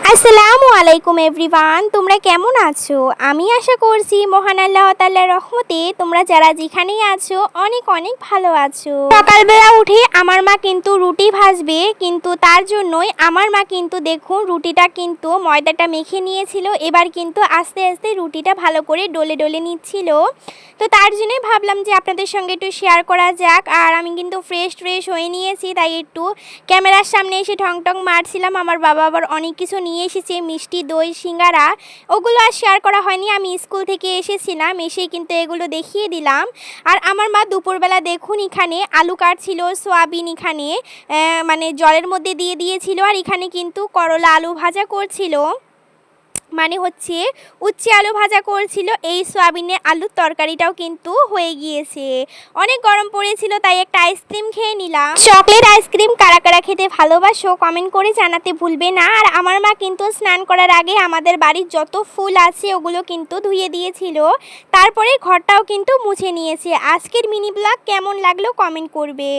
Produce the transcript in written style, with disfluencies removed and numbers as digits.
আসসালামু আলাইকুম এভরিওয়ান, তোমরা কেমন আছো? আমি আশা করছি মহান আল্লাহ তাআলার রহমতে তোমরা যারা যেখানেই আছো অনেক অনেক ভালো আছো। সকালবেলা উঠে আমার মা কিন্তু রুটি ভাজবে, কিন্তু তার জন্যই আমার মা কিন্তু দেখুন রুটিটা কিন্তু ময়দাটা মেখে নিয়েছিল, এবার কিন্তু আস্তে আস্তে রুটিটা ভালো করে ডলে ডলে নিচ্ছিল। তো তার জন্যই ভাবলাম যে আপনাদের সঙ্গে একটু শেয়ার করা যাক। আর আমি কিন্তু ফ্রেশ হয়ে নিয়েছি, তাই একটু ক্যামেরার সামনে এসে ঢং টং মারছিলাম। আমার বাবা আবার অনেক কিছু নিয়ে এসেছে, মিষ্টি, দই, সিঙ্গারা। ওগুলো আর শেয়ার করা হয়নি, আমি স্কুল থেকে এসেছিলাম, এসেই কিন্তু এগুলো দেখিয়ে দিলাম। আর আমার মা দুপুরবেলা দেখুন এখানে আলু কাটছিল, সোয়াবিন এখানে মানে জলের মধ্যে দিয়ে দিয়েছিল, আর এখানে কিন্তু করলা আলু ভাজা করছিল, মানে হচ্ছে উচ্ছে আলু ভাজা করছিল। এই সয়াবিনের আলুর তরকারিটাও কিন্তু হয়ে গিয়েছে। অনেক গরম পড়েছিল, তাই একটা আইসক্রিম খেয়ে নিলাম। চকলেট আইসক্রিম কারা কারা খেতে ভালোবাসো কমেন্ট করে জানাতে ভুলবে না। আর আমার মা কিন্তু স্নান করার আগে আমাদের বাড়ির যত ফুল আছে ওগুলো কিন্তু ধুয়ে দিয়েছিল, তারপরে ঘরটাও কিন্তু মুছে নিয়েছে। আজকের মিনি ব্লগ কেমন লাগলো কমেন্ট করবে।